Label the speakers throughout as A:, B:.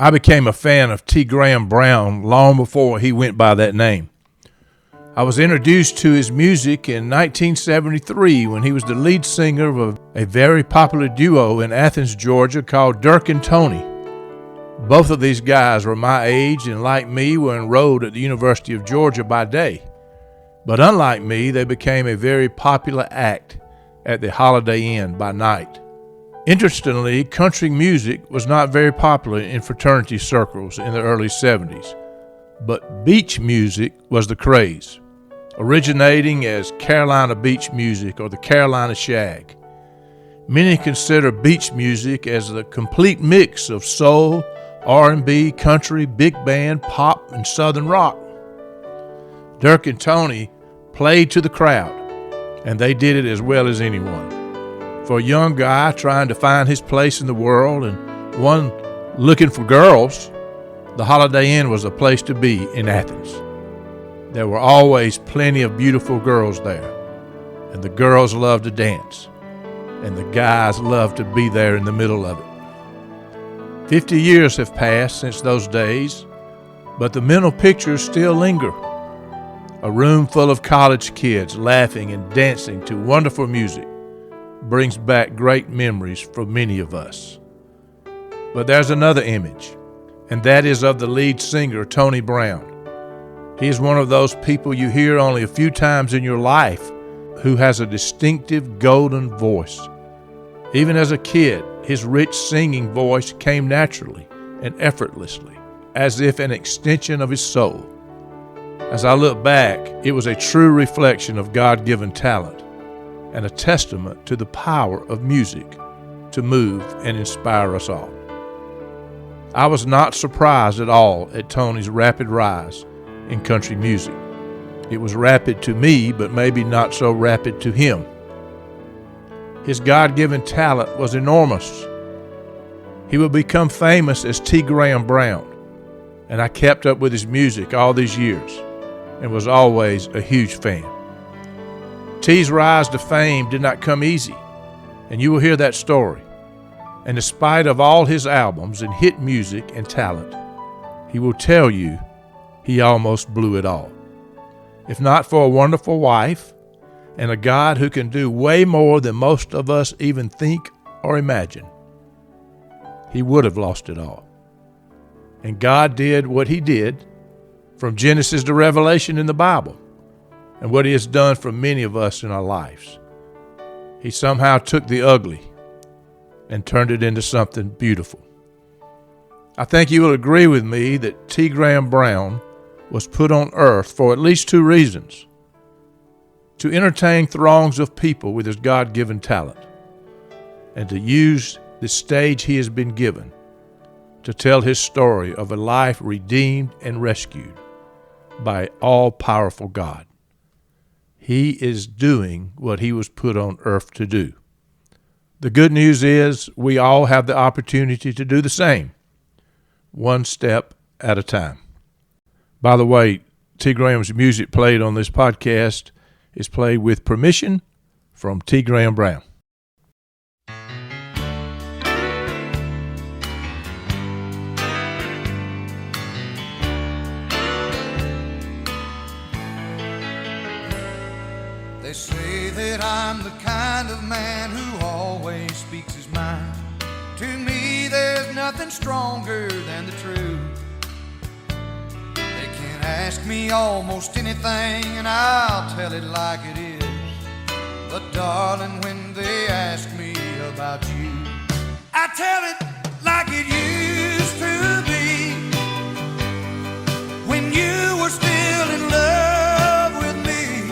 A: I became a fan of T. Graham Brown long before he went by that name. I was introduced to his music in 1973 when he was the lead singer of a very popular duo in Athens, Georgia called Dirk and Tony. Both of these guys were my age and, like me, were enrolled at the University of Georgia by day. But unlike me, they became a very popular act at the Holiday Inn by night. Interestingly, country music was not very popular in fraternity circles in the early 70s, but beach music was the craze, originating as Carolina beach music or the Carolina shag. Many consider beach music as the complete mix of soul, R&B, country, big band, pop, and southern rock. Dirk and Tony played to the crowd, and they did it as well as anyone. For a young guy trying to find his place in the world and one looking for girls, the Holiday Inn was a place to be in Athens. There were always plenty of beautiful girls there, and the girls loved to dance, and the guys loved to be there in the middle of it. 50 years have passed since those days, but the mental pictures still linger. A room full of college kids laughing and dancing to wonderful music brings back great memories for many of us. But there's another image, and that is of the lead singer, Tony Brown. He is one of those people you hear only a few times in your life who has a distinctive golden voice. Even as a kid, his rich singing voice came naturally and effortlessly, as if an extension of his soul. As I look back, it was a true reflection of God-given talent and a testament to the power of music to move and inspire us all. I was not surprised at all at Tony's rapid rise in country music. It was rapid to me, but maybe not so rapid to him. His God-given talent was enormous. He would become famous as T. Graham Brown, and I kept up with his music all these years and was always a huge fan. T's rise to fame did not come easy, and you will hear that story. And in spite of all his albums and hit music and talent, he will tell you he almost blew it all. If not for a wonderful wife and a God who can do way more than most of us even think or imagine, he would have lost it all. And God did what he did from Genesis to Revelation in the Bible, and what he has done for many of us in our lives. He somehow took the ugly and turned it into something beautiful. I think you will agree with me that T. Graham Brown was put on earth for at least two reasons: to entertain throngs of people with his God-given talent, and to use the stage he has been given to tell his story of a life redeemed and rescued by all-powerful God. He is doing what he was put on earth to do. The good news is we all have the opportunity to do the same, one step at a time. By the way, T. Graham's music played on this podcast is played with permission from T. Graham Brown.
B: They say that I'm the kind of man who always speaks his mind. To me, there's nothing stronger than the truth. They can ask me almost anything, and I'll tell it like it is. But darling, when they ask me about you, I tell it like it used to be. When you were still in love with me,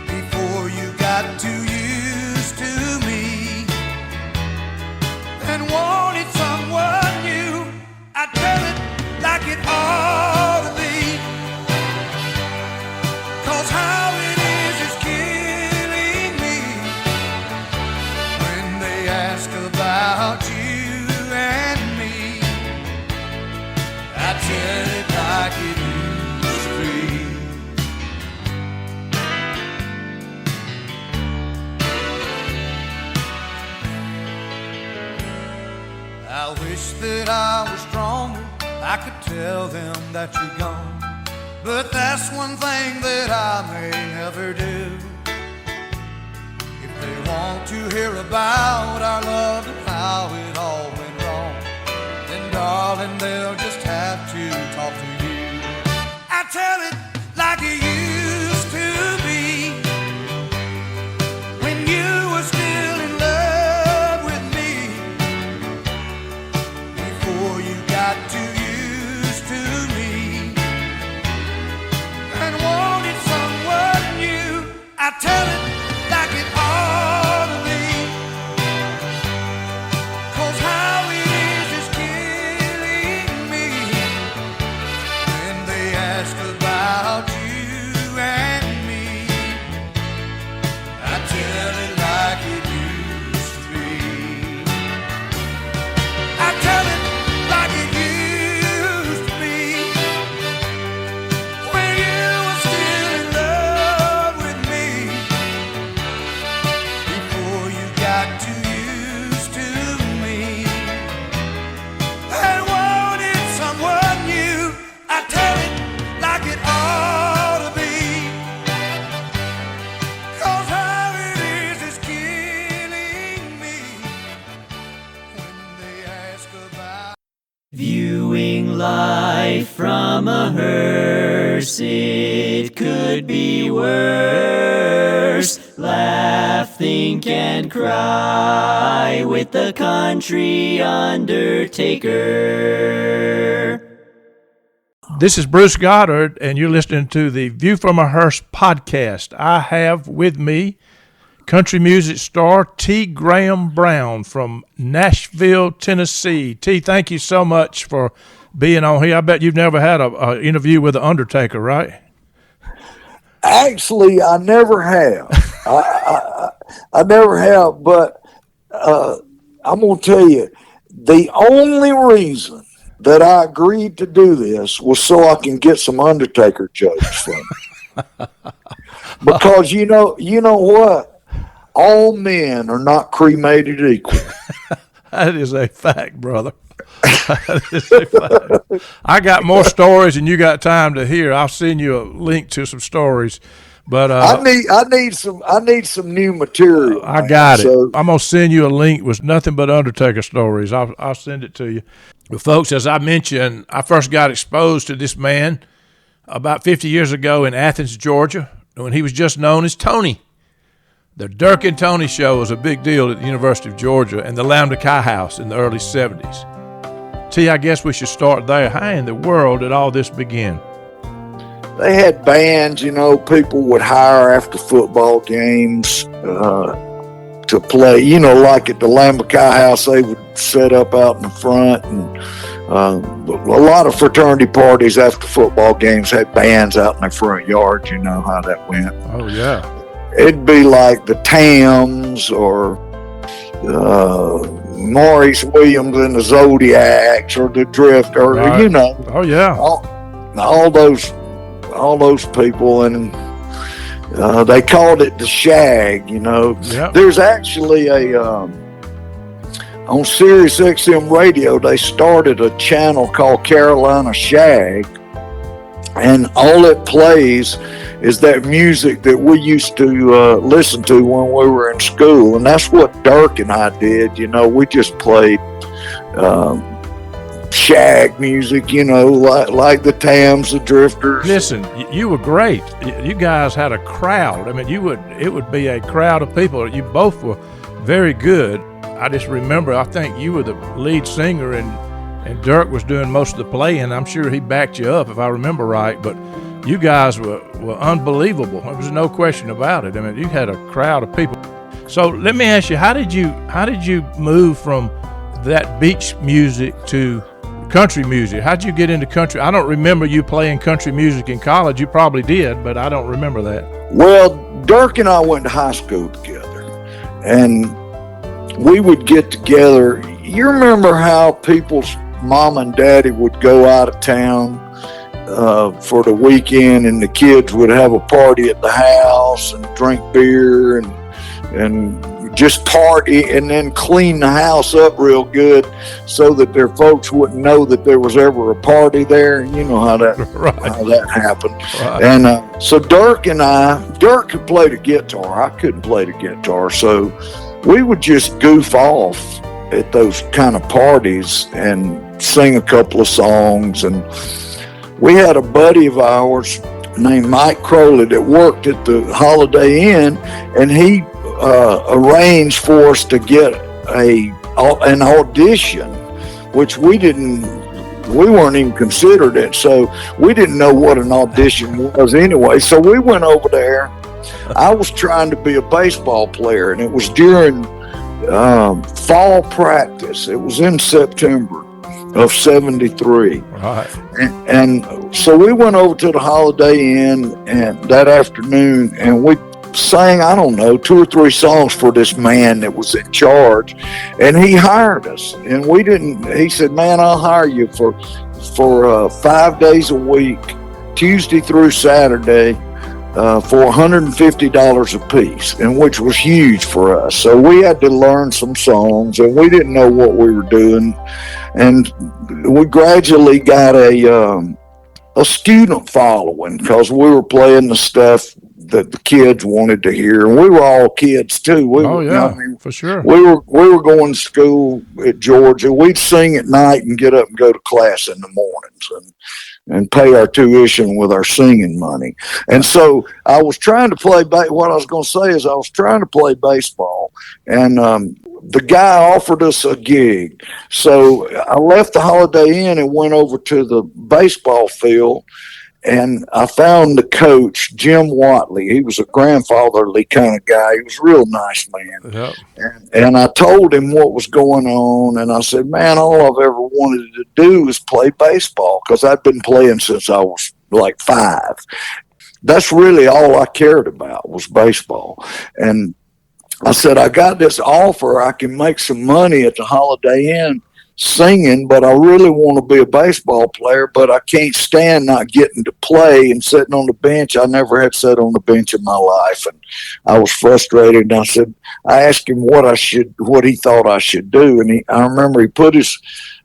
B: before you got too used to me and wanted someone new, I tell it like it ought to be. 'Cause how it is killing me when they ask about you and me. I tell it like it used to be. I wish wish that I was stronger. I could tell them that you're gone, but that's one thing that I may never do. If they want to hear about our love and how it all went wrong, then darling, they'll just have to talk to you. I tell it like it used to be, when you were still in love with me, before you got too used to me and wanted someone new. I tell it like it ought to be, 'cause how it is killing me when they ask about you and me. I tell it like it used to be. I tell it like it used to be, when you were still in love with me, before you got too used to me and wanted someone new. I tell it like it ought to be, 'cause how it is killing me when they ask about.
C: Viewing life from a hearse, it could be worse. Laugh, think, and cry with the country undertaker.
A: This is Bruce Goddard, and you're listening to the View from a Hearse podcast. I have with me country music star T. Graham Brown from Nashville, Tennessee. T, thank you so much for being on here. I bet you've never had an interview with the Undertaker, right?
D: Actually, I never have. I never have, but I'm going to tell you, the only reason that I agreed to do this was so I can get some Undertaker jokes from him. Because you know what? All men are not cremated equal.
A: That is a fact, brother. That is a fact. I got more stories than you got time to hear. I'll send you a link to some stories. But
D: I need some new material.
A: I got it. So I'm gonna send you a link with nothing but Undertaker stories. I'll send it to you. But folks, as I mentioned, I first got exposed to this man about 50 years ago in Athens, Georgia, when he was just known as Tony. The Dirk and Tony Show was a big deal at the University of Georgia and the Lambda Chi House in the early 70s. T, I guess we should start there. How in the world did all this begin?
D: They had bands, people would hire after football games to play, like at the Lambda Chi House, they would set up out in the front, and a lot of fraternity parties after football games had bands out in their front yard. You know how that went.
A: Oh, yeah.
D: It'd be like the Tams or Maurice Williams and the Zodiacs or the Drifter,
A: right. Oh, yeah.
D: All those people, and they called it the Shag.
A: Yep.
D: There's actually on Sirius XM radio, they started a channel called Carolina Shag, and all it plays is that music that we used to listen to when we were in school, and that's what Dirk and I did. We just played shag music, like the Tams, the Drifters.
A: Listen, you were great. You guys had a crowd. I mean, it would be a crowd of people. You both were very good. I just remember, I think you were the lead singer, and Dirk was doing most of the playing. I'm sure he backed you up, if I remember right, but you guys were unbelievable. There was no question about it. I mean, you had a crowd of people. So let me ask you, how did you move from that beach music to country music? How'd you get into country? I don't remember you playing country music in college. You probably did, but I don't remember that.
D: Well, Dirk and I went to high school together, and we would get together. You remember how people's mom and daddy would go out of town for the weekend, and the kids would have a party at the house and drink beer and just party and then clean the house up real good so that their folks wouldn't know that there was ever a party there. You know how that how that happened.
A: Right.
D: And so Dirk could play the guitar. I couldn't play the guitar, so we would just goof off at those kind of parties and sing a couple of songs. And we had a buddy of ours named Mike Crowley that worked at the Holiday Inn, and he arranged for us to get an audition, which we weren't even considered it, so we didn't know what an audition was anyway. So we went over there. I was trying to be a baseball player, and it was during fall practice. It was in September of '73.
A: Right.
D: And so we went over to the Holiday Inn and that afternoon, and we sang, I don't know, 2 or 3 songs for this man that was in charge, and he hired us. And he said, man, I'll hire you for 5 days a week, Tuesday through Saturday, for $150 a piece, and which was huge for us. So we had to learn some songs, and we didn't know what we were doing. And we gradually got a student following because we were playing the stuff that the kids wanted to hear, and we were all kids too.
A: For sure.
D: We were going to school at Georgia. We'd sing at night and get up and go to class in the mornings, and pay our tuition with our singing money. And so I was trying to play. What I was going to say is I was trying to play baseball, and the guy offered us a gig. So I left the Holiday Inn and went over to the baseball field, and I found the coach, Jim Watley. He was a grandfatherly kind of guy. He was a real nice man.
A: Yep.
D: And I told him what was going on, and I said, man, all I've ever wanted to do is play baseball, because I'd been playing since I was like 5. That's really all I cared about was baseball. And I said, I got this offer. I can make some money at the Holiday Inn singing, but I really want to be a baseball player, but I can't stand not getting to play and sitting on the bench. I never had sat on the bench in my life, and I was frustrated. And I asked him what he thought I should do, and I remember he put his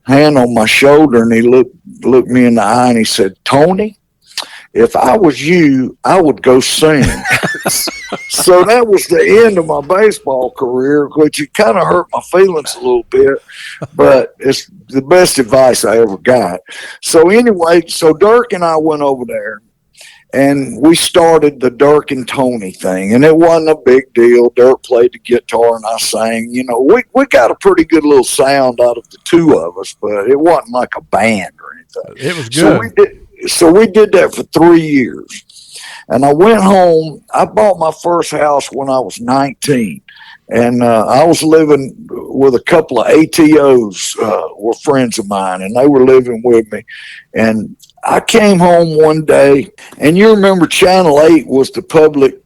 D: hand on my shoulder and he looked me in the eye and he said, Tony, if I was you, I would go sing. So that was the end of my baseball career, which it kind of hurt my feelings a little bit, but it's the best advice I ever got. So anyway, Dirk and I went over there, and we started the Dirk and Tony thing, and it wasn't a big deal. Dirk played the guitar and I sang. You know, we got a pretty good little sound out of the two of us, but it wasn't like a band or anything.
A: It was good.
D: So we did that for 3 years. And I went home. I bought my first house when I was 19. And I was living with a couple of ATOs, were friends of mine, and they were living with me. And I came home one day, and you remember Channel 8 was the public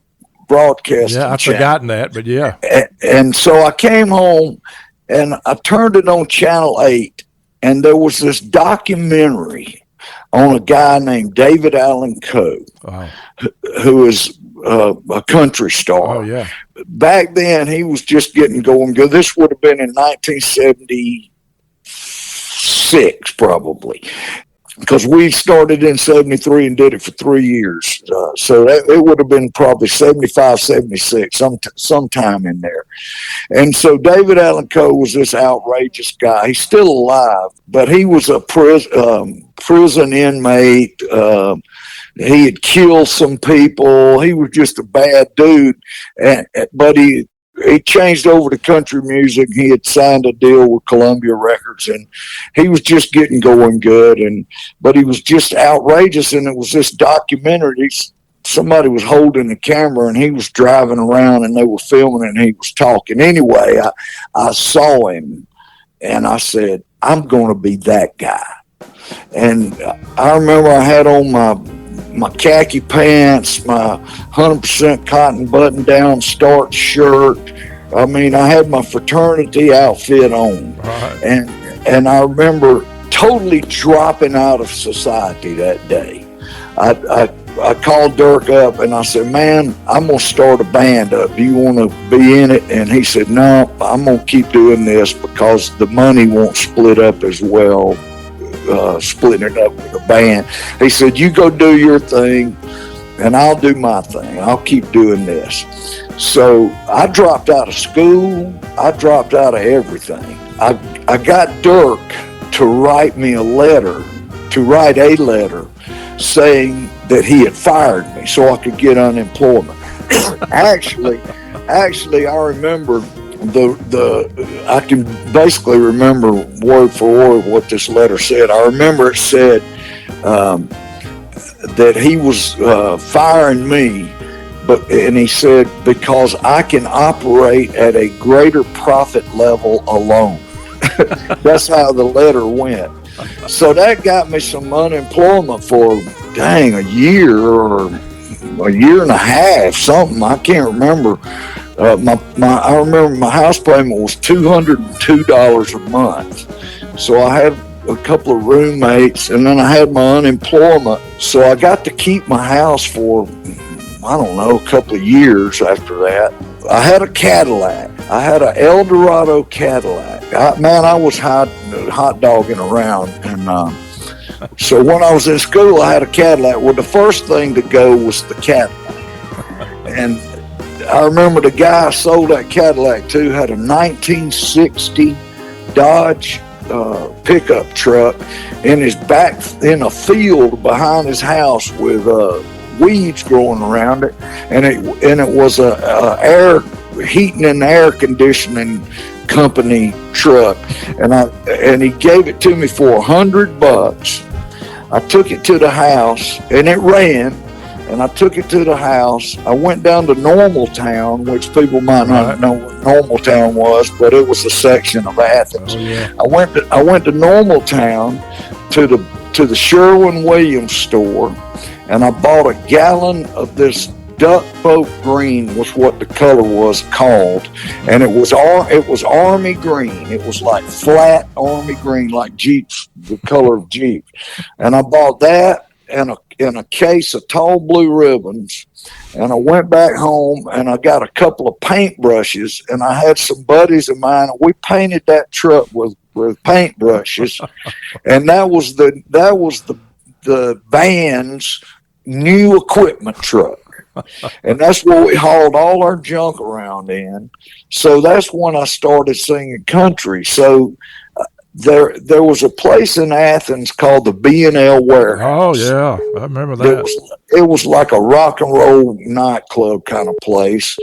D: broadcasting
A: Yeah, I've
D: channel.
A: forgotten that, but yeah.
D: And so I came home, and I turned it on Channel 8, and there was this documentary on a guy named David Allen Coe, who is a country star.
A: Oh, yeah.
D: Back then, he was just getting going good. This would have been in 1976, probably, because we started in 73 and did it for 3 years. So it would have been probably 75, 76, sometime in there. And so David Allen Coe was this outrageous guy. He's still alive, but he was a prison inmate. He had killed some people. He was just a bad dude. But he changed over to country music. He had signed a deal with Columbia Records, and he was just getting going good. But he was just outrageous, and it was this documentary. Somebody was holding the camera, and he was driving around, and they were filming it, and he was talking. Anyway, I saw him, and I said, I'm going to be that guy. And I remember I had on my khaki pants, my 100% cotton button-down starch shirt. I mean, I had my fraternity outfit on.
A: Right.
D: And I remember totally dropping out of society that day. I called Dirk up and I said, man, I'm going to start a band up. Do you want to be in it? And he said, no, I'm going to keep doing this because the money won't split up as well, splitting it up with the band. He said, you go do your thing and I'll do my thing. I'll keep doing this. So I dropped out of school. I dropped out of everything. I got Dirk to write a letter saying that he had fired me so I could get unemployment. Actually, I remember I can basically remember word for word what this letter said. I remember it said that he was firing me, and he said, because I can operate at a greater profit level alone. That's how the letter went. So that got me some unemployment for, a year or a year and a half, something. I can't remember. I remember my house payment was $202 a month. So I had a couple of roommates, and then I had my unemployment. So I got to keep my house for, a couple of years after that. I had a Cadillac. I had an Eldorado Cadillac. I was hot dogging around. And so when I was in school, I had a Cadillac. Well, the first thing to go was the Cadillac. And I remember the guy I sold that Cadillac to had a 1960 Dodge pickup truck in his back in a field behind his house with weeds growing around it, and it was a air heating and air conditioning company truck, and he gave it to me for $100. I took it to the house and it ran, and I took it to the house. I went down to Normaltown, which people might not know what Normaltown was, but it was a section of Athens.
A: Oh, yeah.
D: I went to Normaltown to the Sherwin-Williams store, and I bought a gallon of this duck boat green, was what the color was called, and it was army green. It was like flat army green, like Jeeps, the color of Jeep. And I bought that and a case of tall blue ribbons. And I went back home and I got a couple of paint brushes, and I had some buddies of mine, and we painted that truck with paint brushes. And that was the band's new equipment truck. And that's where we hauled all our junk around in. So that's when I started singing country. So there was a place in Athens called the B&L Warehouse.
A: Oh, yeah. I remember that.
D: It was like a rock and roll nightclub kind of place.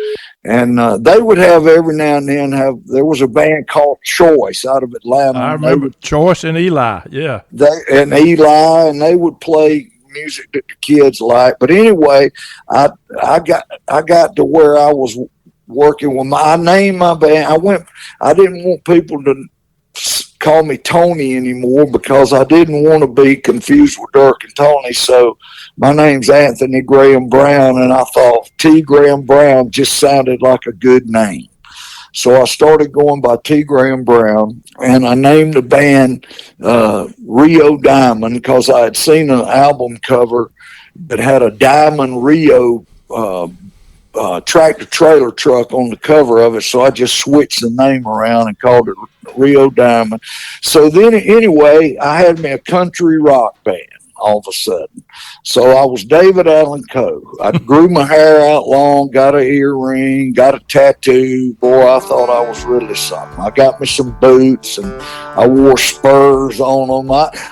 D: And they would have every now and then there was a band called Choice out of Atlanta.
A: I remember Choice and Eli. Yeah.
D: Eli, and they would play music that the kids like. But anyway, I got to where I was working with I named my band. I didn't want people to call me Tony anymore because I didn't want to be confused with Dirk and Tony. So my name's Anthony Graham Brown, and I thought T. Graham Brown just sounded like a good name. So I started going by T. Graham Brown, and I named the band Rio Diamond because I had seen an album cover that had a Diamond Rio tractor trailer truck on the cover of it. So I just switched the name around and called it Rio Diamond. So then anyway, I had me a country rock band all of a sudden. So I was David Allen Coe. I grew my hair out long, got an earring, got a tattoo. Boy, I thought I was really something. I got me some boots, and I wore spurs on them.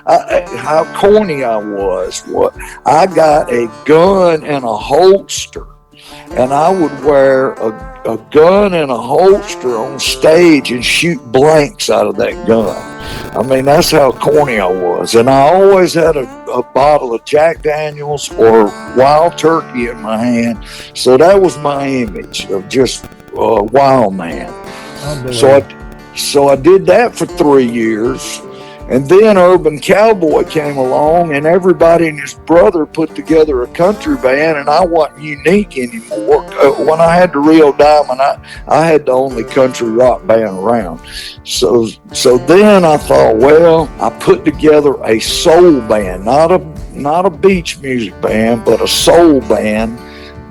D: How corny I was. I got a gun and a holster, and I would wear a gun and a holster on stage and shoot blanks out of that gun. I mean, that's how corny I was. And I always had a bottle of Jack Daniels or Wild Turkey in my hand. So that was my image of just a wild man. So I did that for 3 years. And then Urban Cowboy came along, and everybody and his brother put together a country band, and I wasn't unique anymore. When I had the Rio Diamond, I had the only country rock band around. So then I thought, well, I put together a soul band, not not a beach music band, but a soul band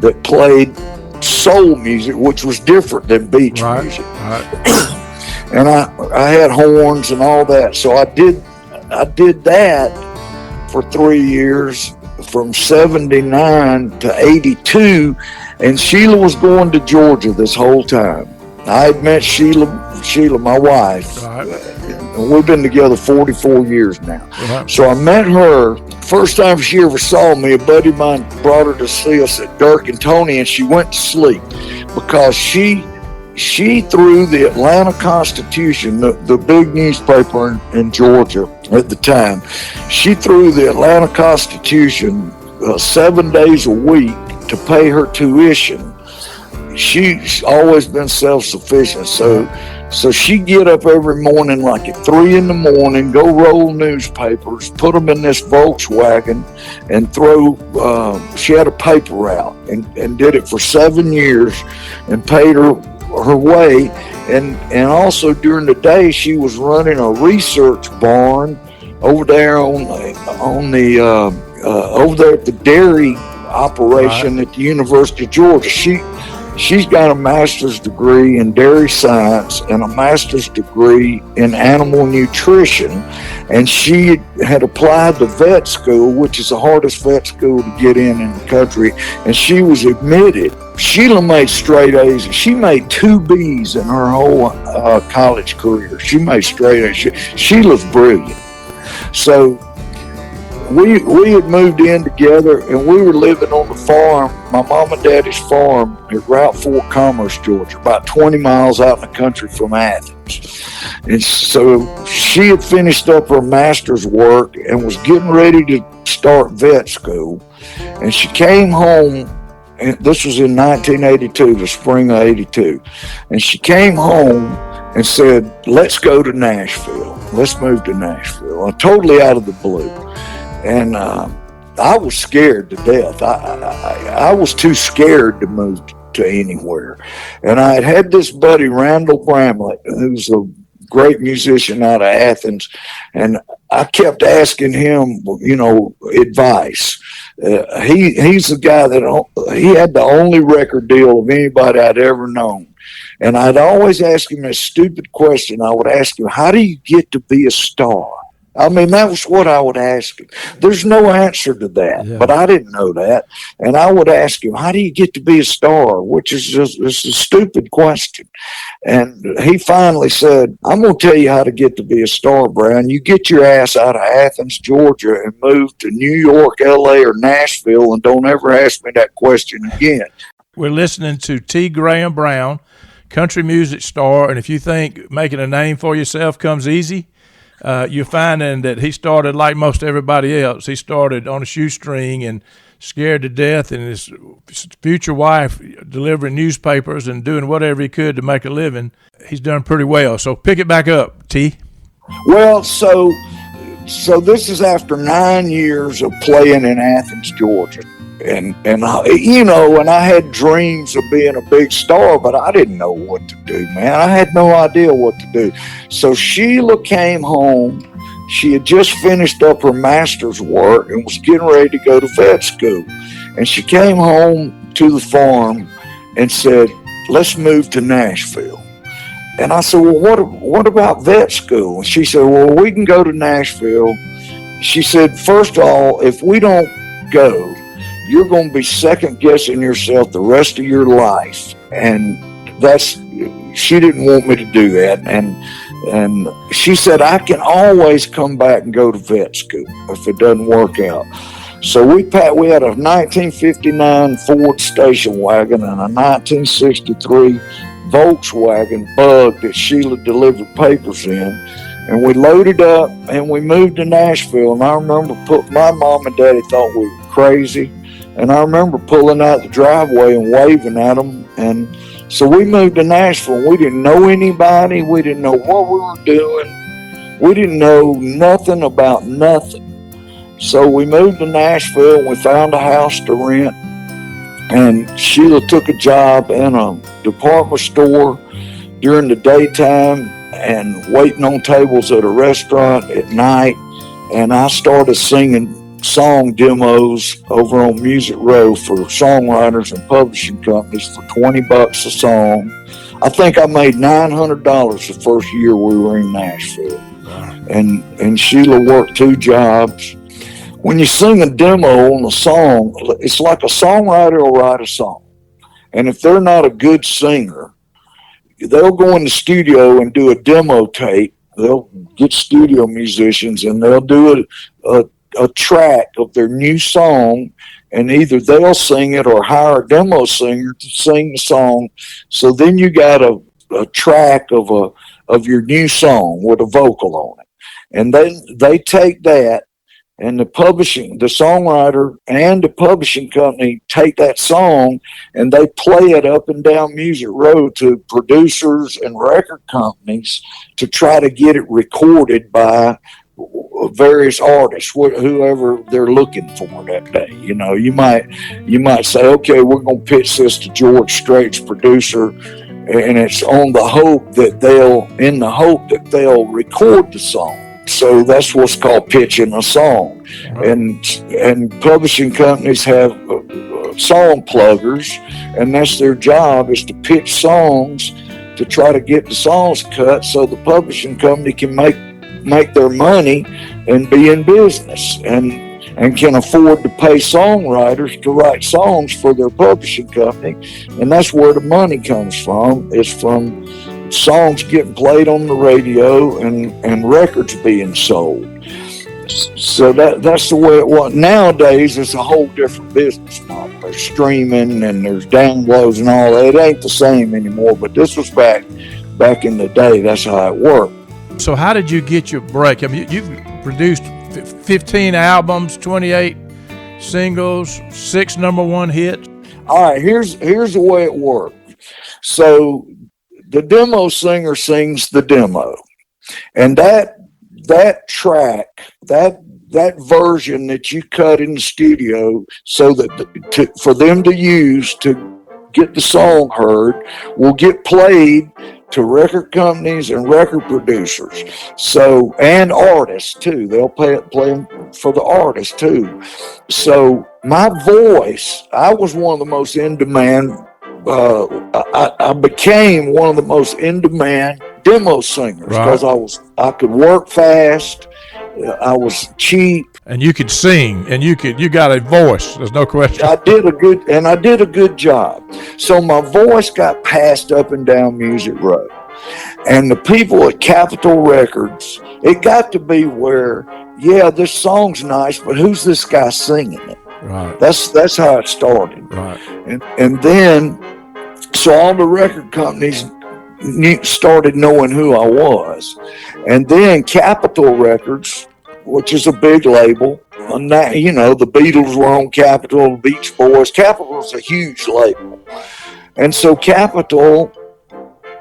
D: that played soul music, which was different than beach music. And I had horns and all that. So I did that for 3 years, from 79 to 82. And Sheila was going to Georgia this whole time. I had met Sheila, my wife. And we've been together 44 years now. So I met her. First time she ever saw me, a buddy of mine brought her to see us at Dirk and Tony, and she went to sleep because she threw the Atlanta Constitution, the big newspaper in Georgia at the time. She threw the Atlanta Constitution 7 days a week to pay her tuition. She's always been self-sufficient, so she'd get up every morning like at 3 a.m, go roll newspapers, put them in this Volkswagen, and throw. She had a paper route and did it for 7 years, and paid her way. And also during the day, she was running a research barn over there over there at the dairy operation at the University of Georgia. She's got a master's degree in dairy science and a master's degree in animal nutrition. And she had applied to vet school, which is the hardest vet school to get in the country. And she was admitted. Sheila made straight A's. She made 2 B's in her whole college career. She made straight A's. Sheila's brilliant. So we had moved in together, and we were living on the farm, my mom and daddy's farm at Route 4 Commerce, Georgia, about 20 miles out in the country from Athens. And so she had finished up her master's work and was getting ready to start vet school. And she came home, and this was in 1982, the spring of 82. And she came home and said, let's go to Nashville. Let's move to Nashville. Totally out of the blue. And I was scared to death. I was too scared to move to anywhere. And I had this buddy, Randall Bramlett, who's a great musician out of Athens. And I kept asking him, advice. He's the guy that he had the only record deal of anybody I'd ever known. And I'd always ask him a stupid question. I would ask him, how do you get to be a star? I mean, that was what I would ask him. There's no answer to that, but I didn't know that. And I would ask him, how do you get to be a star? Which is just it's a stupid question. And he finally said, I'm going to tell you how to get to be a star, Brown. You get your ass out of Athens, Georgia, and move to New York, LA, or Nashville, and don't ever ask me that question again.
A: We're listening to T. Graham Brown, country music star. And if you think making a name for yourself comes easy, you're finding that he started like most everybody else. He started on a shoestring and scared to death, and his future wife delivering newspapers and doing whatever he could to make a living. He's done pretty well. So pick it back up, T.
D: Well, so this is after 9 years of playing in Athens, Georgia. And I had dreams of being a big star, but I didn't know what to do, man. I had no idea what to do. So Sheila came home. She had just finished up her master's work and was getting ready to go to vet school. And she came home to the farm and said, let's move to Nashville. And I said, well, what about vet school? And she said, well, we can go to Nashville. She said, first of all, if we don't go, you're going to be second guessing yourself the rest of your life. And she didn't want me to do that. And she said, I can always come back and go to vet school if it doesn't work out. So we had a 1959 Ford station wagon and a 1963 Volkswagen Bug that Sheila delivered papers in. And we loaded up and we moved to Nashville. And I remember my mom and daddy thought we were crazy. And I remember pulling out the driveway and waving at them. And so we moved to Nashville. We didn't know anybody. We didn't know what we were doing. We didn't know nothing about nothing. So we moved to Nashville and we found a house to rent. And Sheila took a job in a department store during the daytime and waiting on tables at a restaurant at night. And I started singing song demos over on Music Row for songwriters and publishing companies for $20 a song. I think I made $900 the first year we were in Nashville. And Sheila worked 2 jobs. When you sing a demo on a song, it's like a songwriter will write a song. And if they're not a good singer, they'll go in the studio and do a demo tape. They'll get studio musicians and they'll do a track of their new song, and either they'll sing it or hire a demo singer to sing the song. So then you got a track of your new song with a vocal on it. And then they take that, and the songwriter and the publishing company take that song and they play it up and down Music Row to producers and record companies to try to get it recorded by various artists, whoever they're looking for that day. You know, you might say, okay, we're going to pitch this to George Strait's producer, and it's in the hope that they'll record the song. So that's what's called pitching a song. And publishing companies have song pluggers, and that's their job, is to pitch songs to try to get the songs cut so the publishing company can make their money and be in business and can afford to pay songwriters to write songs for their publishing company. And that's where the money comes from, is from songs getting played on the radio and records being sold. So that's the way it was. Nowadays, it's a whole different business model. There's streaming and there's downloads and all that. It ain't the same anymore, but this was back in the day. That's how it worked.
A: So how did you get your break? I mean, you've produced 15 albums, 28 singles, 6 number 1 hits.
D: All right, here's the way it worked. So the demo singer sings the demo, and that track, that version that you cut in the studio so that for them to use to get the song heard will get played to record companies and record producers. So, and artists too. They'll play them for the artists too. So my voice, I was one of the most in demand. I became one of the most in demand demo singers because I could work fast. I was cheap,
A: and you could sing, and you got a voice. There's no question.
D: I did a good job. So my voice got passed up and down Music Row, and the people at Capitol Records, it got to be where, yeah, this song's nice, but who's this guy singing it?
A: Right.
D: That's how it started.
A: Right.
D: And then, so all the record companies started knowing who I was. And then Capitol Records, which is a big label, and you know, the Beatles were on Capitol, Beach Boys. Capitol's a huge label. And so Capitol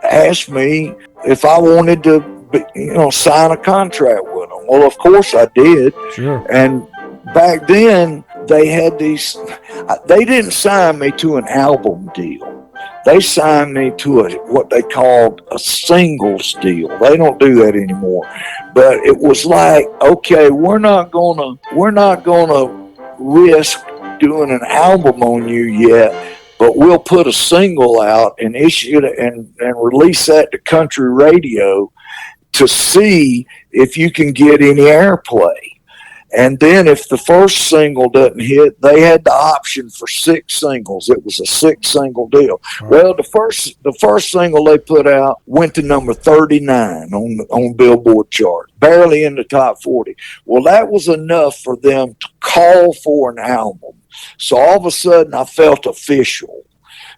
D: asked me if I wanted to, sign a contract with them. Well, of course I did.
A: Sure.
D: And back then, they had they didn't sign me to an album deal. They signed me to what they called a singles deal. They don't do that anymore. But it was like, okay, we're not gonna risk doing an album on you yet, but we'll put a single out and issue it and release that to country radio to see if you can get any airplay. And then if the first single doesn't hit, they had the option for 6 singles. It was a 6-single deal. Right. Well, the first single they put out went to number 39 on Billboard chart, barely in the top 40. Well, that was enough for them to call for an album. So all of a sudden I felt official.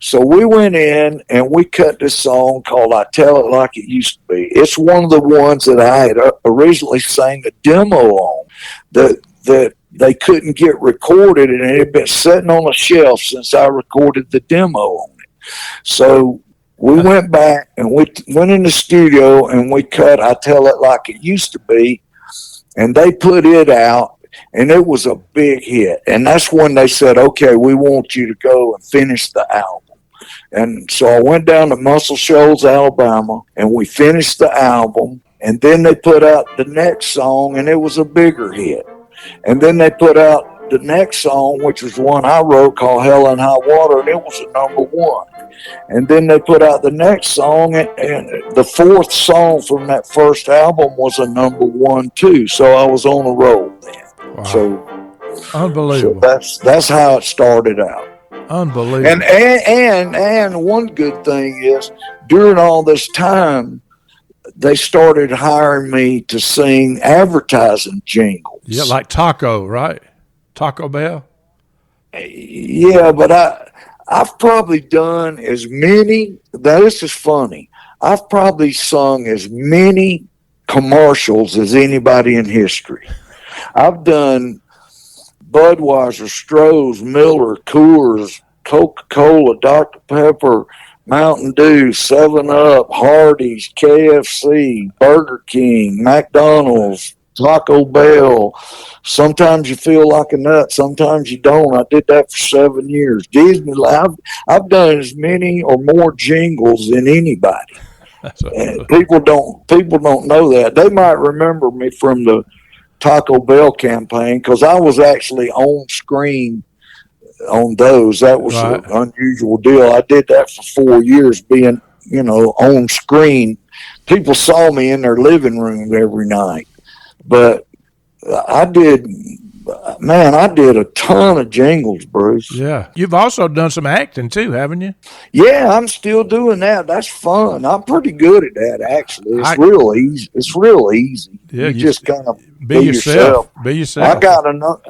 D: So we went in and we cut this song called I Tell It Like It Used to Be. It's one of the ones that I had originally sang a demo on that they couldn't get recorded, and it had been sitting on a shelf since I recorded the demo on it. So we went back and we went in the studio and we cut I Tell It Like It Used to Be, and they put it out. And it was a big hit. And that's when they said, okay, we want you to go and finish the album. And so I went down to Muscle Shoals, Alabama, and we finished the album. And then they put out the next song, and it was a bigger hit. And then they put out the next song, which was one I wrote called Hell and High Water, and it was a number one. And then they put out the next song, and the fourth song from that first album was a number one too. So I was on a roll then.
A: Wow.
D: So
A: unbelievable.
D: So that's how it started out.
A: Unbelievable.
D: And one good thing is, during all this time, they started hiring me to sing advertising jingles.
A: Yeah, like Taco, right? Taco Bell.
D: Yeah, but I've probably done as many. Now this is funny. I've probably sung as many commercials as anybody in history. I've done Budweiser, Stroh's, Miller, Coors, Coca-Cola, Dr. Pepper, Mountain Dew, 7-Up, Hardee's, KFC, Burger King, McDonald's, Taco Bell. Sometimes you feel like a nut, sometimes you don't. I did that for 7 years. Disneyland. I've done as many or more jingles than anybody. And people don't know that. They might remember me from the Taco Bell campaign because I was actually on screen on those. That was an unusual deal. I did that for 4 years, being, on screen. People saw me in their living room every night. But I did a ton of jingles, Bruce.
A: Yeah. You've also done some acting too, haven't you?
D: Yeah, I'm still doing that. That's fun. I'm pretty good at that, actually. It's real easy. It's real easy. Yeah, you just kind of be yourself.
A: Be yourself.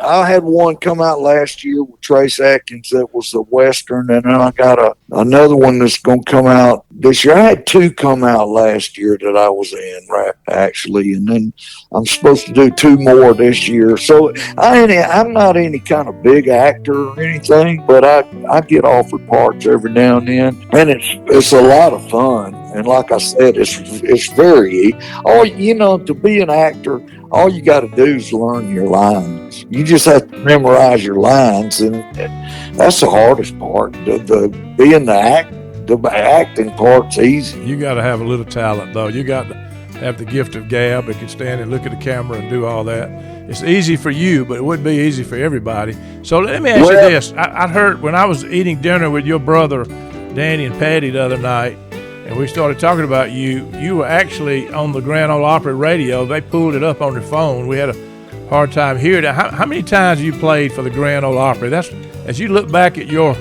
D: I had one come out last year with Trace Atkins that was the Western, and then I got another one that's going to come out this year. I had two come out last year that I was in, right, actually, and then I'm supposed to do two more this year. So I'm not any kind of big actor or anything, but I get offered parts every now and then, and it's a lot of fun. And like I said, it's very to be an actor, all you got to do is learn your lines. You just have to memorize your lines, and that's the hardest part. The acting part's easy.
A: You got to have a little talent, though. You got to have the gift of gab that can stand and look at the camera and do all that. It's easy for you, but it wouldn't be easy for everybody. So let me ask you this. I heard when I was eating dinner with your brother, Danny and Patty, the other night, and we started talking about you were actually on the Grand Ole Opry radio. They pulled it up on their phone. We had a hard time hearing it. How many times have you played for the Grand Ole Opry? That's, as you look back at your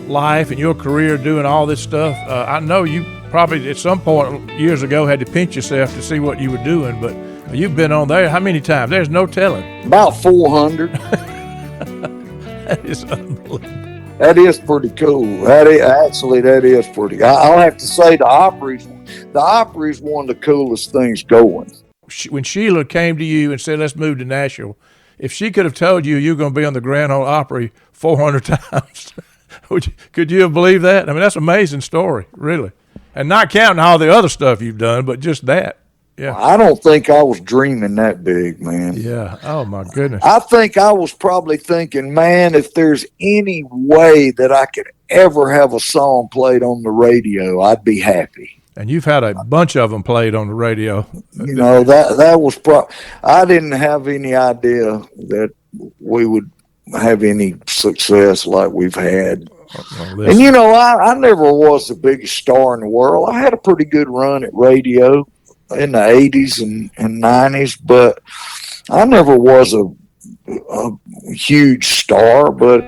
A: life and your career doing all this stuff, I know you probably at some point years ago had to pinch yourself to see what you were doing, but you've been on there how many times? There's no telling.
D: About 400.
A: That is unbelievable.
D: That is pretty cool. That is pretty. I'll have to say the Opry's one of the coolest things going.
A: When Sheila came to you and said, "Let's move to Nashville," if she could have told you were going to be on the Grand Ole Opry 400 times, could you have believed that? I mean, that's an amazing story, really. And not counting all the other stuff you've done, but just that. Yeah.
D: I don't think I was dreaming that big, man.
A: Yeah. Oh, my goodness.
D: I think I was probably thinking, man, if there's any way that I could ever have a song played on the radio, I'd be happy.
A: And you've had a bunch of them played on the radio.
D: That was I didn't have any idea that we would have any success like we've had.
A: Well,
D: and, I never was the biggest star in the world. I had a pretty good run at radio in the 80s and 90s, but I never was a huge star, but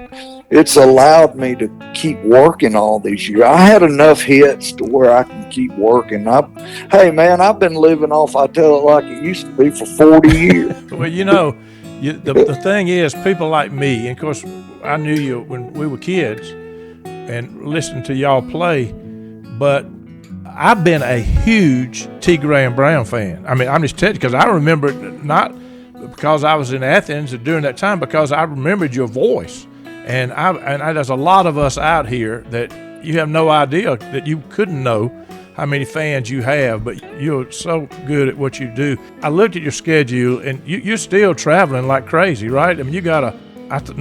D: it's allowed me to keep working all these years. I had enough hits to where I can keep working. Hey, man, I've been living off I Tell It Like It Used to Be for 40 years.
A: Well, the thing is, people like me, and of course, I knew you when we were kids and listened to y'all play, but I've been a huge T. Graham Brown fan. I mean, I'm just telling you because I remember it, not because I was in Athens during that time, because I remembered your voice. And there's a lot of us out here that you have no idea that you couldn't know how many fans you have, but you're so good at what you do. I looked at your schedule, and you're still traveling like crazy, right? I mean,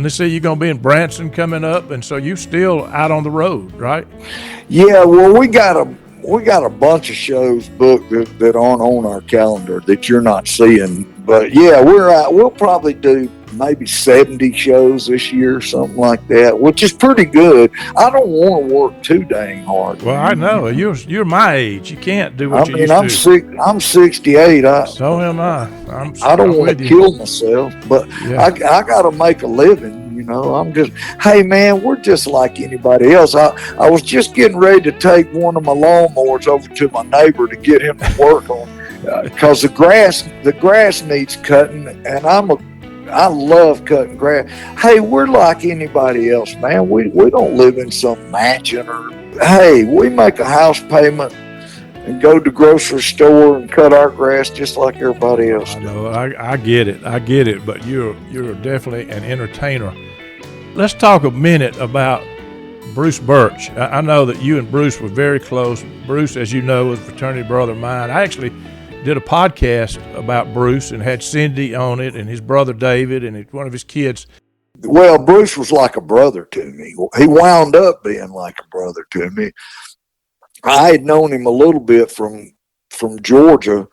A: let's say you're going to be in Branson coming up, and so you're still out on the road, right?
D: Yeah, well, we got a bunch of shows booked that aren't on our calendar that you're not seeing But yeah, we're out. We'll probably do maybe 70 shows this year, something like that, which is pretty good. I don't want to work too dang hard.
A: Well, I know you're my age. You can't do
D: I
A: what you
D: mean,
A: used to.
D: I'm 68.
A: So am I.
D: I don't
A: I'm
D: want
A: with
D: to
A: you.
D: kill myself, but
A: Yeah.
D: I got to make a living. You know, I'm just, hey man, we're just like anybody else. I was just getting ready to take one of my lawnmowers over to my neighbor to get him to work on, because the grass needs cutting, and I love cutting grass. Hey, we're like anybody else, man. We don't live in some mansion, or hey, we make a house payment and go to the grocery store and cut our grass just like everybody else
A: I
D: does.
A: know. I get it. But you're definitely an entertainer. Let's talk a minute about Bruce Birch. I know that you and Bruce were very close. Bruce, as you know, was a fraternity brother of mine. I actually did a podcast about Bruce and had Cindy on it, and his brother David, and one of his kids.
D: Well, Bruce was like a brother to me. He wound up being like a brother to me. I had known him a little bit from Georgia.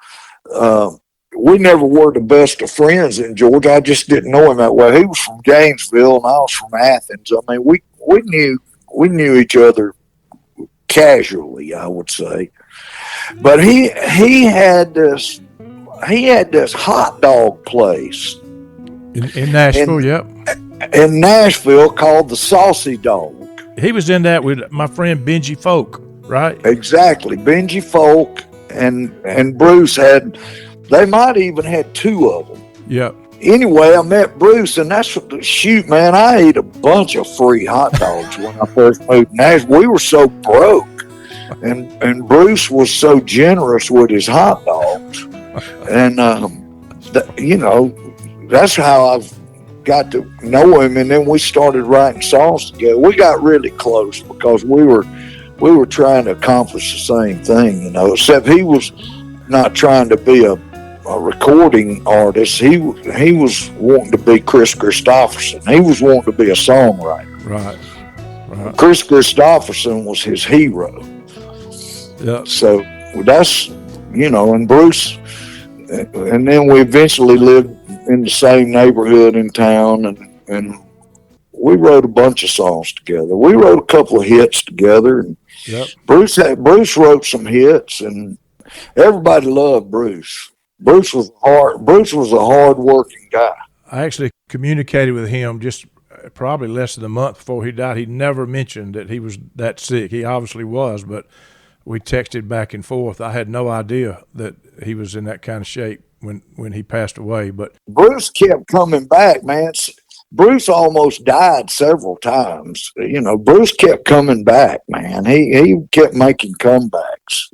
D: We never were the best of friends in Georgia. I just didn't know him that well. He was from Gainesville and I was from Athens. I mean, we knew each other casually, I would say. But he had this hot dog place
A: In Nashville, yep.
D: in Nashville called the Saucy Dog.
A: He was in that with my friend Benji Folk, right?
D: Exactly. Benji Folk and Bruce they might even had two of them.
A: Yep.
D: Anyway, I met Bruce, and shoot, man, I ate a bunch of free hot dogs when I first moved to Nashville. We were so broke, and Bruce was so generous with his hot dogs. And, you know, that's how I've got to know him. And then we started writing songs together. We got really close because we were trying to accomplish the same thing, you know, except he was not trying to be a recording artist. He was wanting to be Chris Christopherson. He was wanting to be a songwriter.
A: Right.
D: Chris Christopherson was his hero.
A: Yeah.
D: So that's, you know, and Bruce, and then we eventually lived in the same neighborhood in town, and we wrote a bunch of songs together. We wrote a couple of hits together, and
A: Yep.
D: Bruce wrote some hits, and everybody loved Bruce. Bruce was a hard-working guy.
A: I actually communicated with him just probably less than a month before he died. He never mentioned that he was that sick. He obviously was, but we texted back and forth. I had no idea that he was in that kind of shape when he passed away. But
D: Bruce kept coming back, man. Bruce almost died several times. You know, Bruce kept coming back, man. He kept making comebacks.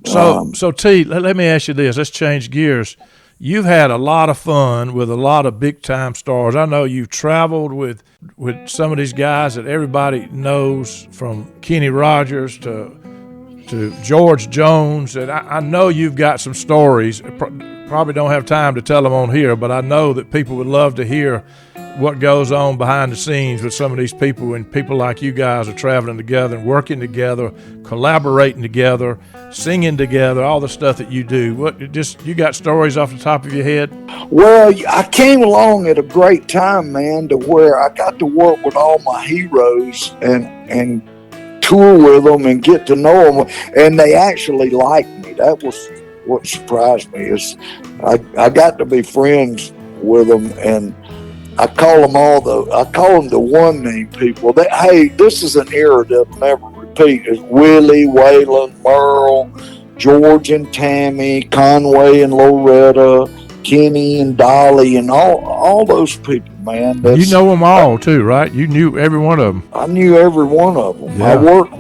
A: So T, let me ask you this. Let's change gears. You've had a lot of fun with a lot of big time stars. I know you've traveled with some of these guys that everybody knows, from Kenny Rogers to George Jones, and I know you've got some stories. Probably don't have time to tell them on here, but I know that people would love to hear what goes on behind the scenes with some of these people, when people like you guys are traveling together and working together, collaborating together, singing together, all the stuff that you do. You got stories off the top of your head?
D: Well, I came along at a great time, man, to where I got to work with all my heroes and tour with them and get to know them, and they actually liked me. That was what surprised me, is I got to be friends with them, and I call them the one name people. Hey, this is an era that'll never repeat. It's Willie, Waylon, Merle, George and Tammy, Conway and Loretta, Kenny and Dolly, and all those people, man.
A: You know them all too, right? You knew every one of them.
D: I knew every one of them.
A: Yeah.
D: I worked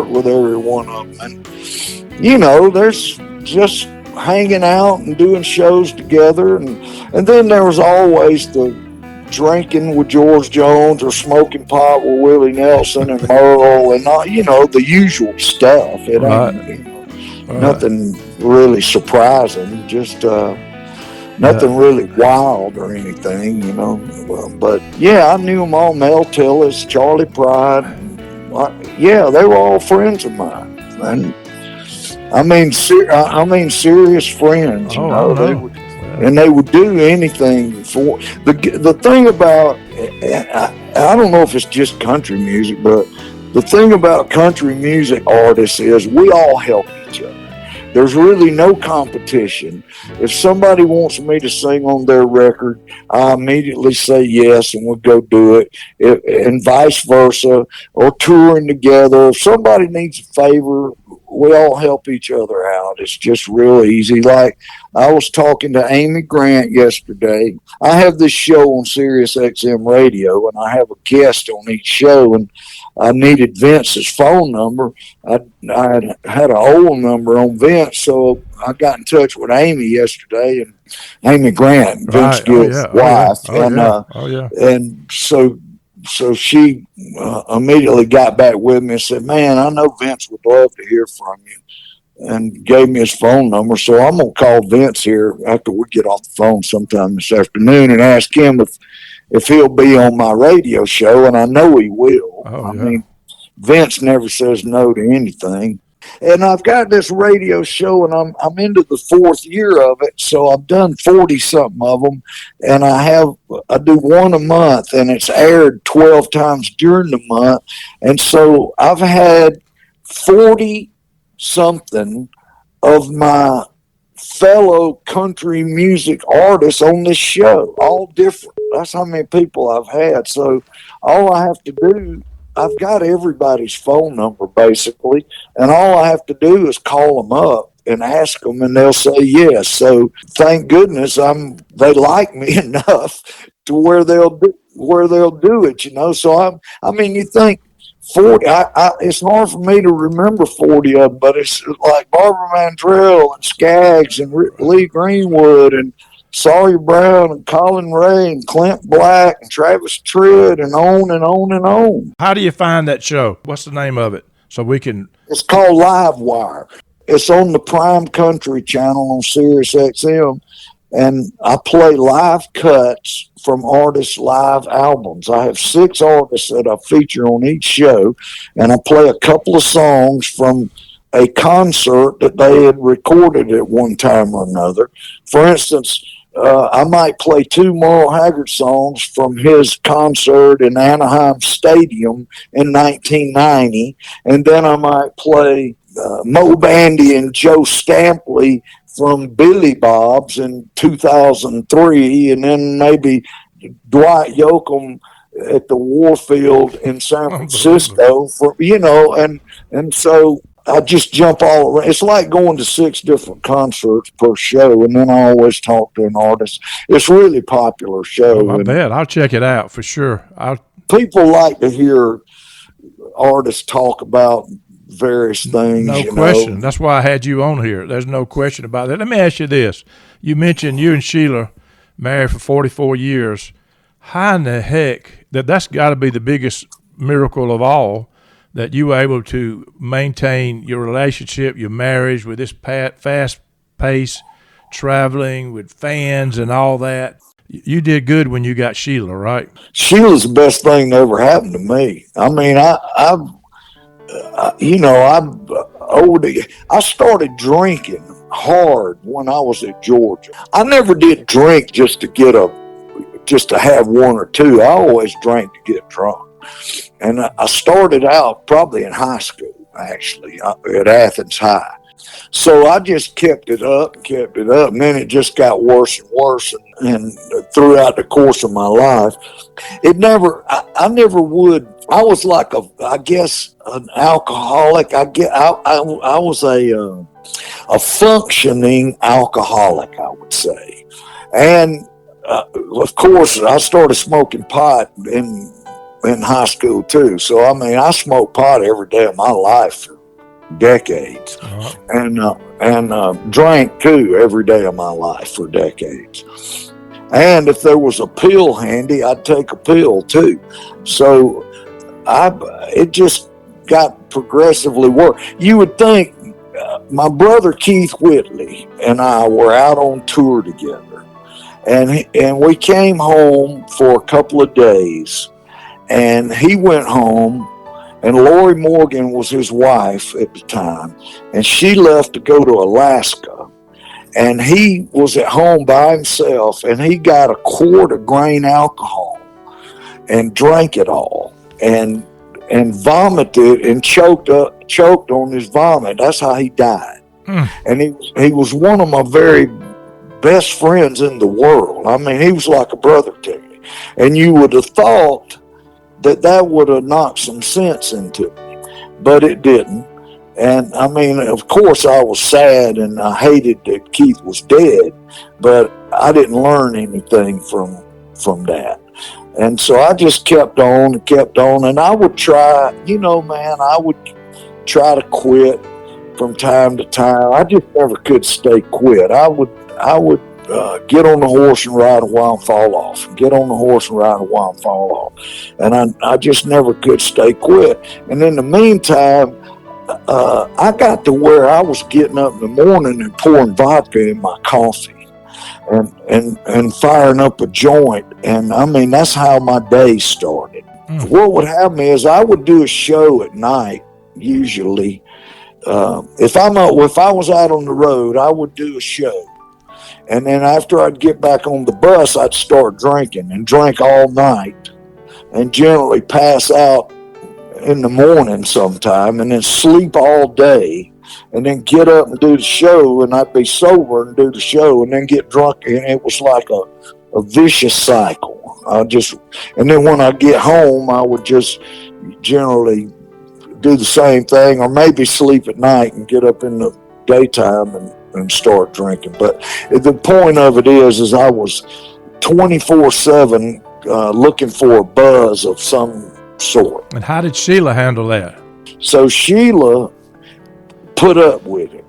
D: with every one of them, and you know, there's just hanging out and doing shows together, and then there was always the drinking with George Jones or smoking pot with Willie Nelson and Merle, and all, you know, the usual stuff. It ain't, you know, nothing really surprising, just nothing really wild or anything, you know. But yeah, I knew them all. Mel Tillis, Charlie Pride. Yeah, they were all friends of mine, and I mean serious friends. You know, and they would do anything for the thing about. I don't know if it's just country music, but the thing about country music artists is we all help each other. There's really no competition. If somebody wants me to sing on their record, I immediately say yes and we'll go do it, and vice versa, or touring together. If somebody needs a favor, we all help each other out. It's just real easy. Like I was talking to Amy Grant yesterday. I have this show on Sirius XM radio, and I have a guest on each show, and I needed Vince's phone number. I had an old number on Vince, so I got in touch with Amy yesterday, and Amy Grant, Vince Gill's wife, and so she immediately got back with me and said, "Man, I know Vince would love to hear from you," and gave me his phone number. So I'm gonna call Vince here after we get off the phone sometime this afternoon and ask him if he'll be on my radio show, and I know he will. I mean, Vince never says no to anything. And I've got this radio show, and I'm into the 4th year of it, so I've done 40 something of them, and I do one a month, and it's aired 12 times during the month, and so I've had 40 something of my fellow country music artists on this show, all different. That's how many people I've had. So all I have to do, I've got everybody's phone number basically, and all I have to do is call them up and ask them, and they'll say yes. So thank goodness they like me enough to where they'll do it, you know. So I mean, you think 40, it's hard for me to remember 40 of them, but it's like Barbara Mandrell and Skaggs and Lee Greenwood and Sawyer Brown and Colin Ray and Clint Black and Travis Tritt and on and on and on.
A: How do you find that show? What's the name of it? So we can.
D: It's called Live Wire. It's on the Prime Country channel on Sirius XM, and I play live cuts from artists' live albums. I have 6 artists that I feature on each show, and I play a couple of songs from a concert that they had recorded at one time or another. For instance, I might play 2 Merle Haggard songs from his concert in Anaheim Stadium in 1990, and then I might play Mo Bandy and Joe Stampley from Billy Bob's in 2003, and then maybe Dwight Yoakam at the Warfield in San Francisco, and so I just jump all around. It's like going to 6 different concerts per show, and then I always talk to an artist. It's a really popular show.
A: I bet. I'll check it out for sure.
D: People like to hear artists talk about various things.
A: No question. That's why I had you on here. There's no question about that. Let me ask you this. You mentioned you and Sheila married for 44 years. How in the heck, that's got to be the biggest miracle of all, that you were able to maintain your relationship, your marriage with this fast pace, traveling with fans and all that. You did good when you got Sheila, right?
D: Sheila's the best thing that ever happened to me. I mean, I started drinking hard when I was at Georgia. I never did drink just to have 1 or 2. I always drank to get drunk. And I started out probably in high school, actually, at Athens High. So I just kept it up, and then it just got worse and worse. And throughout the course of my life, I never would. I was like an alcoholic. I was a functioning alcoholic, I would say. And of course, I started smoking pot in high school too. So I mean, I smoked pot every day of my life for decades, and drank too every day of my life for decades. And if there was a pill handy, I'd take a pill too. So it just got progressively worse. You would think my brother Keith Whitley and I were out on tour together, and we came home for a couple of days. And he went home, and Lori Morgan was his wife at the time, and she left to go to Alaska. and he was at home by himself, and he got a quart of grain alcohol and drank it all, and vomited and choked on his vomit. That's how he died. And he was one of my very best friends in the world. I mean, he was like a brother to me. And you would have thought that would have knocked some sense into me, but it didn't. And I mean, of course, I was sad and I hated that Keith was dead, but I didn't learn anything from that. And so I just kept on and kept on, and I would try, man, I would try to quit from time to time. I just never could stay quit. I would get on the horse and ride a while and fall off. Get on the horse and ride a while and fall off. And I just never could stay quit. And in the meantime, I got to where I was getting up in the morning and pouring vodka in my coffee and firing up a joint. And I mean, that's how my day started. What would happen is I would do a show at night, usually. If I was out on the road, I would do a show. And then after I'd get back on the bus, I'd start drinking and drink all night and generally pass out in the morning sometime and then sleep all day and then get up and do the show, and I'd be sober and do the show and then get drunk, and it was like a vicious cycle. And then when I get home, I would just generally do the same thing, or maybe sleep at night and get up in the daytime and start drinking. But the point of it is I was 24/7 looking for a buzz of some sort.
A: And how did Sheila handle that?
D: So Sheila put up with it,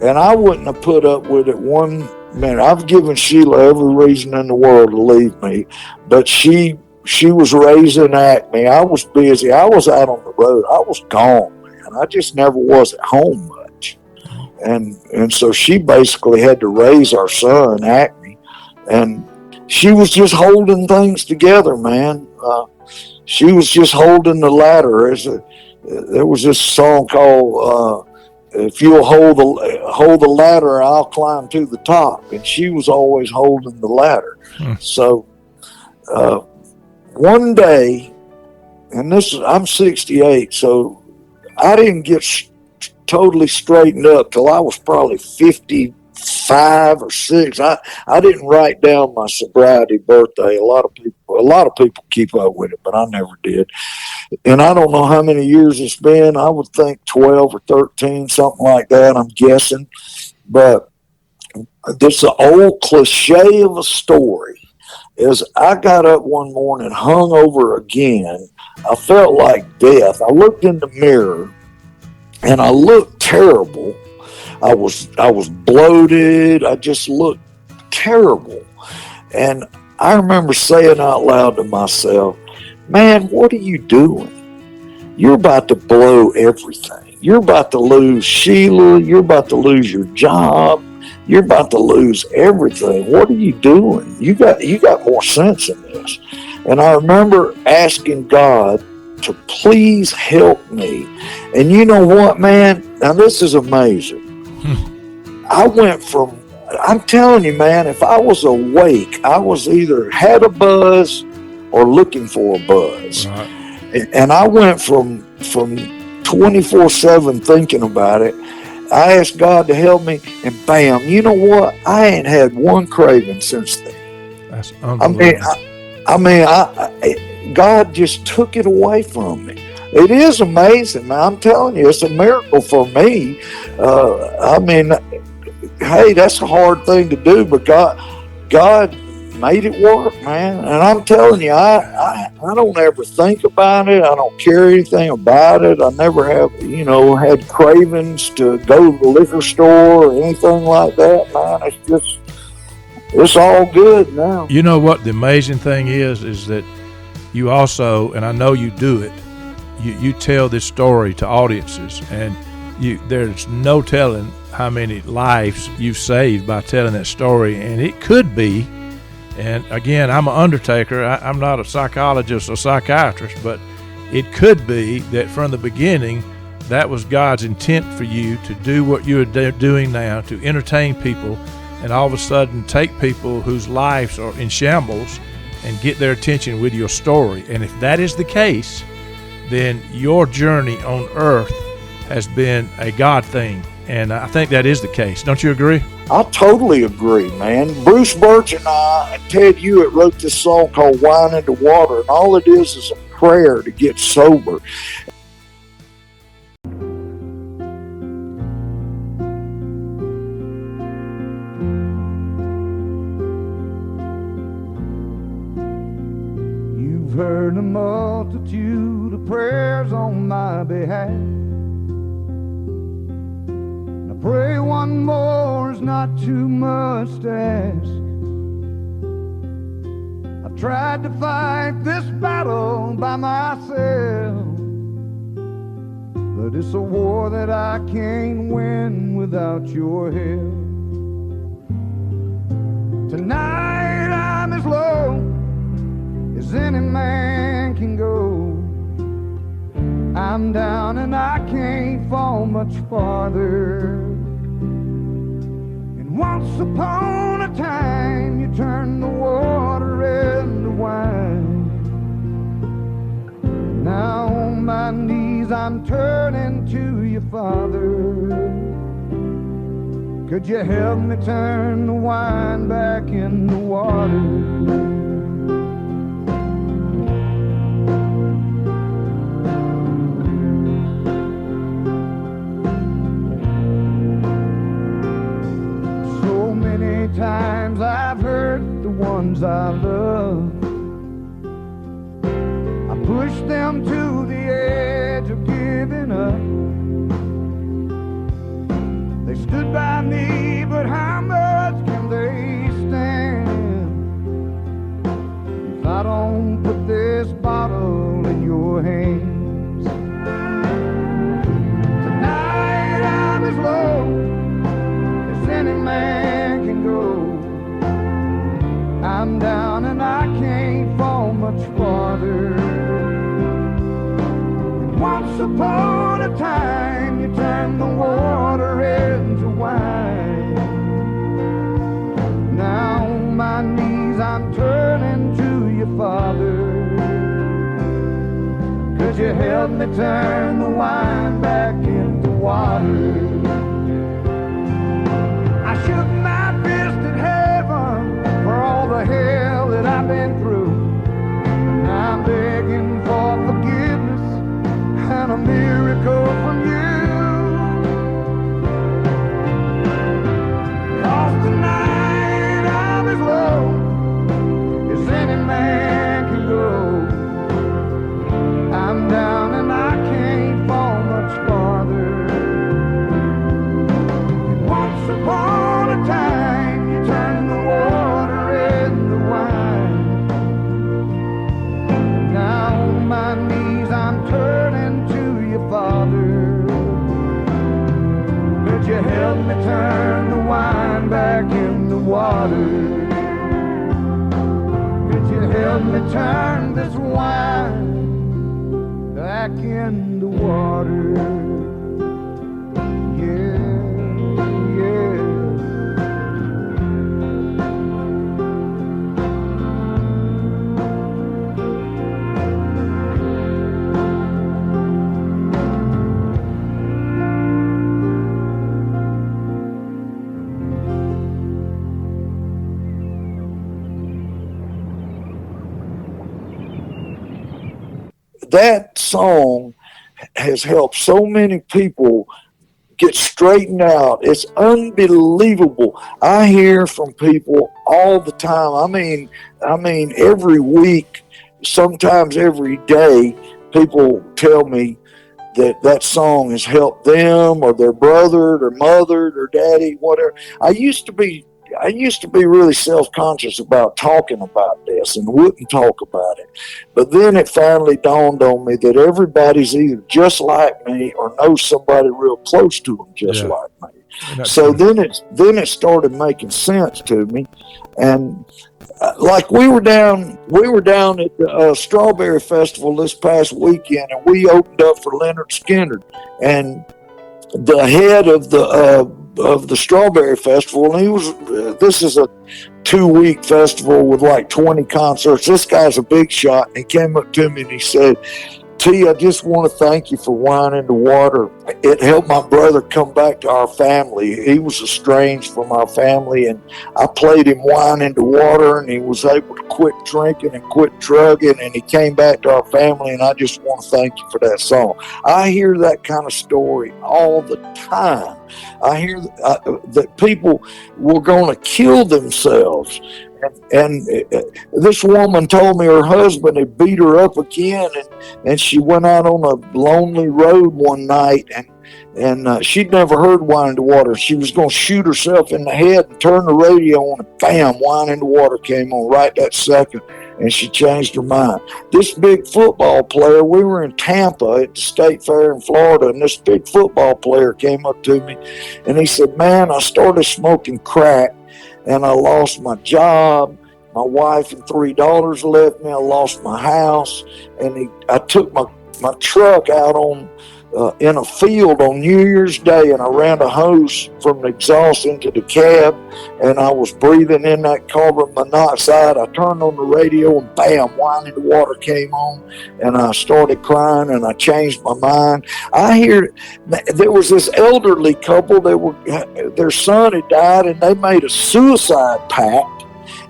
D: and I wouldn't have put up with it 1 minute. I've given Sheila every reason in the world to leave me, but she was raising Acme. I was busy. I was out on the road. I was gone, man. I just never was at home much. And so she basically had to raise our son, Acme, and she was just holding things together, man. She was just holding the ladder. There was this song called "If You'll Hold the Ladder, I'll Climb to the Top," and she was always holding the ladder. So one day, and I'm 68, so I didn't get totally straightened up till I was probably 55 or 6. I didn't write down my sobriety birthday. A lot of people keep up with it, but I never did. And I don't know how many years it's been. I would think 12 or 13, something like that, I'm guessing. But this is an old cliche of a story. Is I got up one morning, hung over again. I felt like death. I looked in the mirror, and I looked terrible. I was bloated. I just looked terrible. And I remember saying out loud to myself, "Man, what are you doing? You're about to blow everything. You're about to lose Sheila. You're about to lose your job. You're about to lose everything. What are you doing? You got more sense in this." And I remember asking God to please help me. And you know what, man? Now this is amazing. I went from, I'm telling you, man, if I was awake, I was either had a buzz or looking for a buzz. Right. And I went from 24/7 thinking about it. I asked God to help me, and bam, you know what? I ain't had one craving since then.
A: That's unbelievable.
D: God just took it away from me. It is amazing, man. I'm telling you, it's a miracle for me. Hey, that's a hard thing to do, but God made it work, man. And I'm telling you, I don't ever think about it. I don't care anything about it. I never have, had cravings to go to the liquor store or anything like that, man. It's all good now.
A: You know what the amazing thing is that you also, and I know you do it, you tell this story to audiences, and there's no telling how many lives you've saved by telling that story. And it could be, and again, I'm an undertaker, I'm not a psychologist or psychiatrist, but it could be that from the beginning, that was God's intent for you to do what you're doing now, to entertain people and all of a sudden take people whose lives are in shambles and get their attention with your story. And if that is the case, then your journey on earth has been a God thing. And I think that is the case. Don't you agree?
D: I totally agree, man. Bruce Birch and I and Ted Hewitt wrote this song called Wine into Water, and all it is a prayer to get sober.
B: You've heard a multitude of prayers on my behalf. Pray one more is not too much to ask. I've tried to fight this battle by myself, but it's a war that I can't win without your help. Tonight I'm as low as any man can go. I'm down and I can't fall much farther. And once upon a time you turned the water into wine. Now on my knees I'm turning to you, Father. Could you help me turn the wine back into water? Times I've hurt the ones I love. I pushed them to the edge of giving up. They stood by me, but how much can they stand if I don't put this bottle in your hands? Tonight I'm as low as any man can go. I'm down and I can't fall much farther. And once upon a time you turned the water into wine. Now on my knees I'm turning to you, Father. Could you help me turn the wine back into water? I shook my fist at heaven for all the hell that I've been through. And I'm begging for forgiveness and a miracle from you. 'Cause tonight I'm as low as any man can go. I'm down and I can't fall much farther. And once upon a time you turned the water into wine. Now on my knees I'm turning to you, Father. Could you help me turn the wine back into water? Could you help me turn this wine back into water? Yeah, yeah.
D: That song has helped so many people get straightened out. It's unbelievable. I hear from people all the time. I mean, every week, sometimes every day, people tell me that song has helped them or their brother, their mother, their daddy, whatever. I used to be really self-conscious about talking about this and wouldn't talk about it. But then it finally dawned on me that everybody's either just like me or knows somebody real close to them just like me. So then it started making sense to me. And like we were down at the Strawberry Festival this past weekend, and we opened up for Leonard Skinner, and the head of the of the Strawberry Festival, and he was. This is a 2-week festival with like 20 concerts. This guy's a big shot, and he came up to me and he said, T, I just want to thank you for Wine in the Water. It helped my brother come back to our family. He was estranged from our family, and I played him Wine in the Water, and he was able to quit drinking and quit drugging, and he came back to our family, and I just want to thank you for that song. I hear that kind of story all the time. I hear that people were going to kill themselves. And this woman told me her husband had beat her up again, and she went out on a lonely road one night, and she'd never heard Wine in the Water. She was going to shoot herself in the head and turn the radio on, and bam, Wine in the Water came on right that second, and she changed her mind. This big football player, we were in Tampa at the State Fair in Florida, and this big football player came up to me, and he said, man, I started smoking crack, and I lost my job. My wife and 3 daughters left me. I lost my house, and I took my truck out on in a field on New Year's Day, and I ran a hose from the exhaust into the cab, and I was breathing in that carbon monoxide. I turned on the radio, and bam, Wine in the Water came on, and I started crying, and I changed my mind. I hear there was this elderly couple. Their son had died, and they made a suicide pact,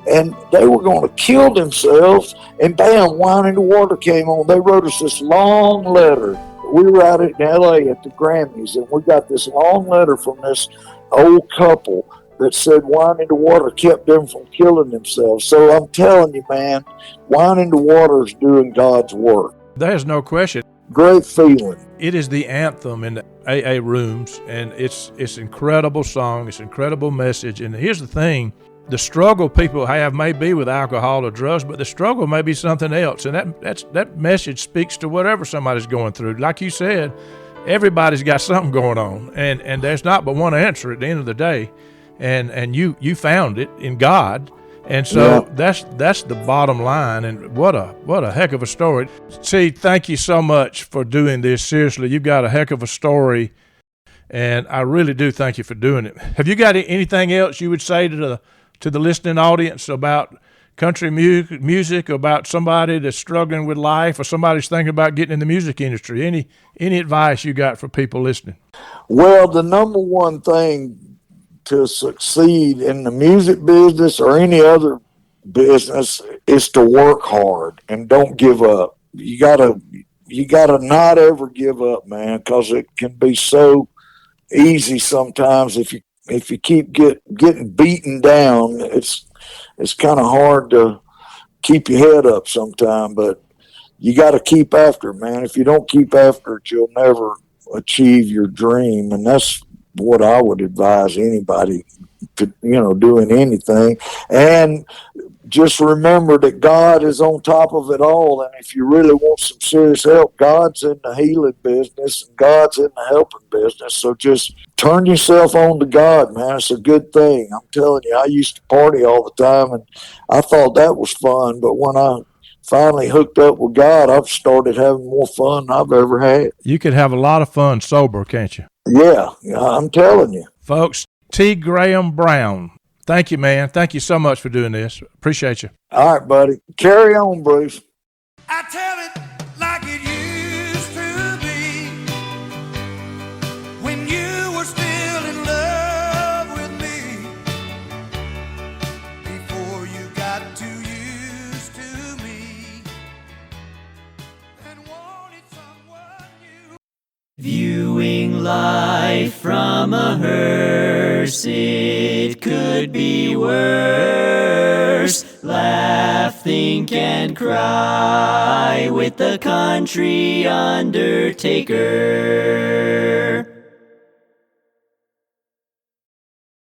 D: and they were going to kill themselves, and bam, Wine in the Water came on. They wrote us this long letter. We were out in L.A. at the Grammys, and we got this long letter from this old couple that said Wine in the Water kept them from killing themselves. So I'm telling you, man, Wine in the Water is doing God's work.
A: There's no question.
D: Great feeling.
A: It is the anthem in the AA rooms, and it's incredible song. It's incredible message. And here's the thing. The struggle people have may be with alcohol or drugs, but the struggle may be something else. And that message speaks to whatever somebody's going through. Like you said, everybody's got something going on, and there's not but one answer at the end of the day. And you found it in God. And so that's the bottom line. And what a heck of a story. See, thank you so much for doing this. Seriously, you've got a heck of a story, and I really do thank you for doing it. Have you got anything else you would say to the listening audience about country music, about somebody that's struggling with life, or somebody's thinking about getting in the music industry? Any advice you got for people listening?
D: Well, the number one thing to succeed in the music business or any other business is to work hard and don't give up. You gotta not ever give up, man, because it can be so easy sometimes if you keep getting beaten down. It's kind of hard to keep your head up sometime, but you got to keep after it, man. If you don't keep after it, you'll never achieve your dream. And that's what I would advise anybody to, doing anything. And just remember that God is on top of it all. And if you really want some serious help, God's in the healing business and God's in the helping business. So just turn yourself on to God, man. It's a good thing. I'm telling you, I used to party all the time, and I thought that was fun. But when I finally hooked up with God, I've started having more fun than I've ever had.
A: You could have a lot of fun sober, can't you?
D: Yeah, I'm telling you.
A: Folks, T. Graham Brown. Thank you, man. Thank you so much for doing this. Appreciate you.
D: All right, buddy. Carry on, Bruce.
B: I tell it like it used to be when you were still in love with me, before you got too used to me and wanted someone new.
C: Viewing life from a hearse, it could be worse. Laugh, think, and cry with the country undertaker.